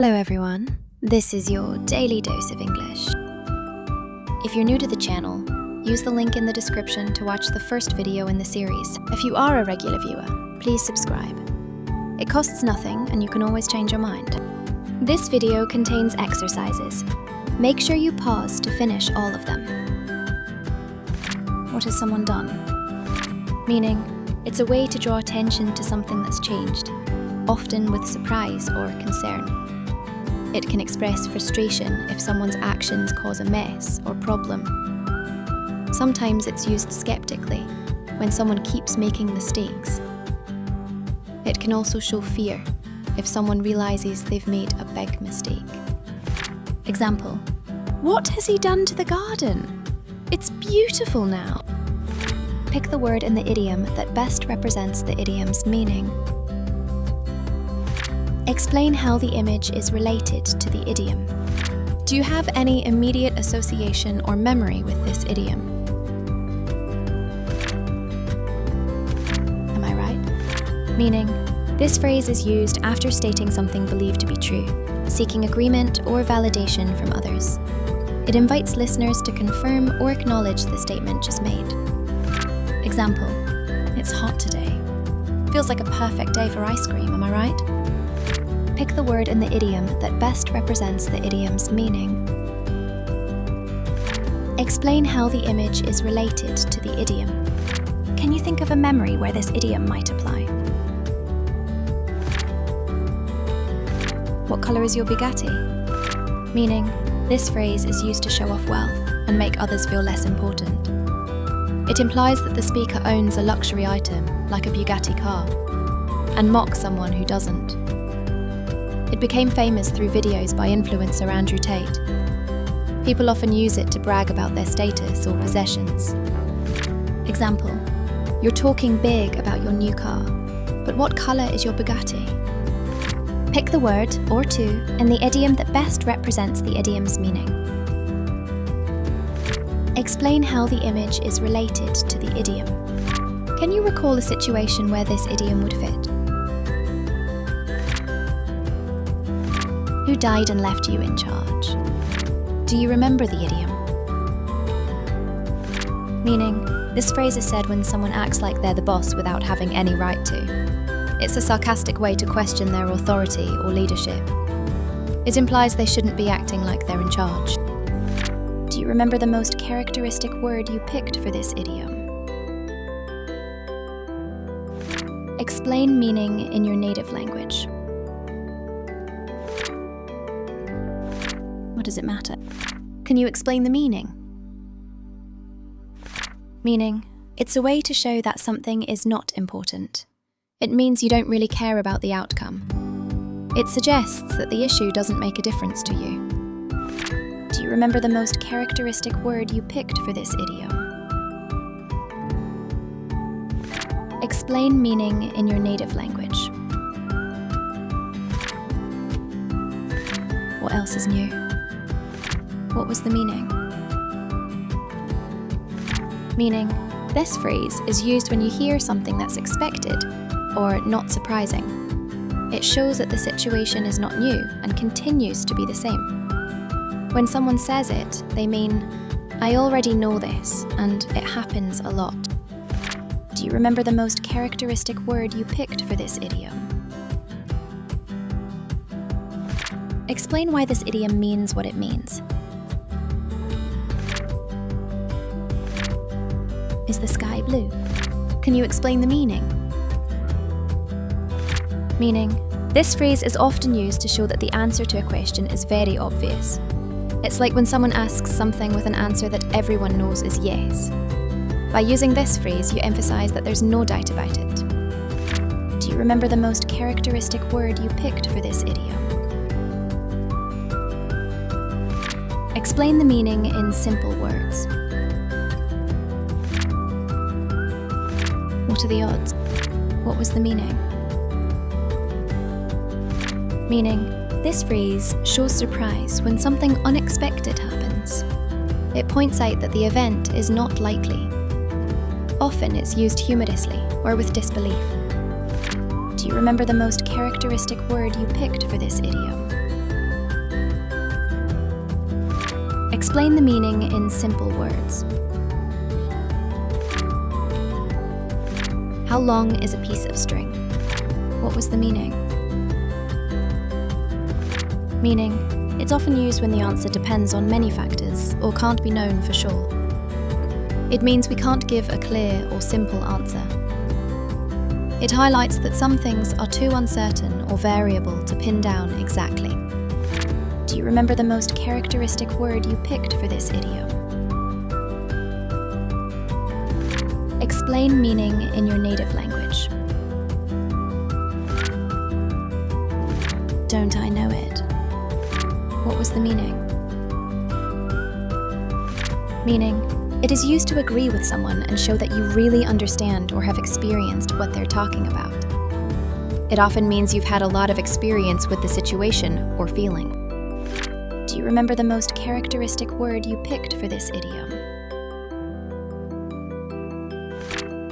Hello everyone, this is your daily dose of English. If you're new to the channel, use the link in the description to watch the first video in the series. If you are a regular viewer, please subscribe. It costs nothing and you can always change your mind. This video contains exercises. Make sure you pause to finish all of them. What has someone done? Meaning, it's a way to draw attention to something that's changed, often with surprise or concern. It can express frustration if someone's actions cause a mess or problem. Sometimes it's used skeptically, when someone keeps making mistakes. It can also show fear if someone realizes they've made a big mistake. Example: what has he done to the garden? It's beautiful now. Pick the word in the idiom that best represents the idiom's meaning. Explain how the image is related to the idiom. Do you have any immediate association or memory with this idiom? Am I right? Meaning, this phrase is used after stating something believed to be true, seeking agreement or validation from others. It invites listeners to confirm or acknowledge the statement just made. Example: it's hot today. Feels like a perfect day for ice cream, am I right? Pick the word in the idiom that best represents the idiom's meaning. Explain how the image is related to the idiom. Can you think of a memory where this idiom might apply? What colour is your Bugatti? Meaning, this phrase is used to show off wealth and make others feel less important. It implies that the speaker owns a luxury item, like a Bugatti car, and mocks someone who doesn't. It became famous through videos by influencer Andrew Tate. People often use it to brag about their status or possessions. Example: you're talking big about your new car, but what colour is your Bugatti? Pick the word, or two, in the idiom that best represents the idiom's meaning. Explain how the image is related to the idiom. Can you recall a situation where this idiom would fit? Who died and left you in charge? Do you remember the idiom? Meaning, this phrase is said when someone acts like they're the boss without having any right to. It's a sarcastic way to question their authority or leadership. It implies they shouldn't be acting like they're in charge. Do you remember the most characteristic word you picked for this idiom? Explain meaning in your native language. What does it matter? Can you explain the meaning? Meaning, it's a way to show that something is not important. It means you don't really care about the outcome. It suggests that the issue doesn't make a difference to you. Do you remember the most characteristic word you picked for this idiom? Explain meaning in your native language. What else is new? What was the meaning? Meaning, this phrase is used when you hear something that's expected or not surprising. It shows that the situation is not new and continues to be the same. When someone says it, they mean, I already know this and it happens a lot. Do you remember the most characteristic word you picked for this idiom? Explain why this idiom means what it means. Is the sky blue? Can you explain the meaning? Meaning, this phrase is often used to show that the answer to a question is very obvious. It's like when someone asks something with an answer that everyone knows is yes. By using this phrase, you emphasize that there's no doubt about it. Do you remember the most characteristic word you picked for this idiom? Explain the meaning in simple words. What are the odds? What was the meaning? Meaning, this phrase shows surprise when something unexpected happens. It points out that the event is not likely. Often it's used humorously or with disbelief. Do you remember the most characteristic word you picked for this idiom? Explain the meaning in simple words. How long is a piece of string? What was the meaning? Meaning, it's often used when the answer depends on many factors or can't be known for sure. It means we can't give a clear or simple answer. It highlights that some things are too uncertain or variable to pin down exactly. Do you remember the most characteristic word you picked for this idiom? Explain meaning in your native language. Don't I know it? What was the meaning? Meaning, it is used to agree with someone and show that you really understand or have experienced what they're talking about. It often means you've had a lot of experience with the situation or feeling. Do you remember the most characteristic word you picked for this idiom?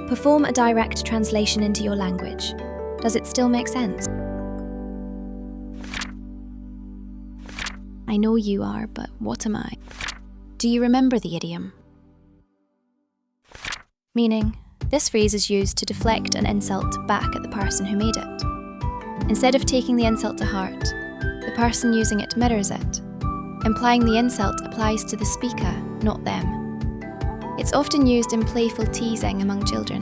Perform a direct translation into your language. Does it still make sense? I know you are, but what am I? Do you remember the idiom? Meaning, this phrase is used to deflect an insult back at the person who made it. Instead of taking the insult to heart, the person using it mirrors it, implying the insult applies to the speaker, not them. It's often used in playful teasing among children.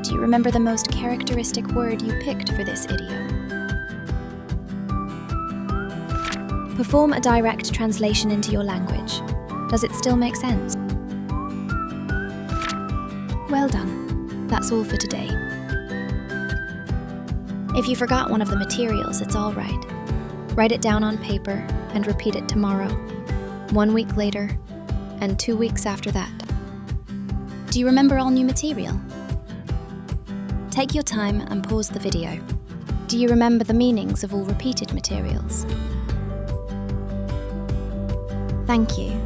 Do you remember the most characteristic word you picked for this idiom? Perform a direct translation into your language. Does it still make sense? Well done. That's all for today. If you forgot one of the materials, it's all right. Write it down on paper and repeat it tomorrow, 1 week later, and 2 weeks after that. Do you remember all new material? Take your time and pause the video. Do you remember the meanings of all repeated materials? Thank you.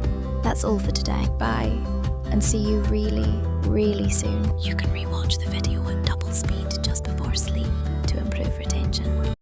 That's all for today. Bye, and see you really, really soon. You can rewatch the video at double speed just before sleep to improve retention.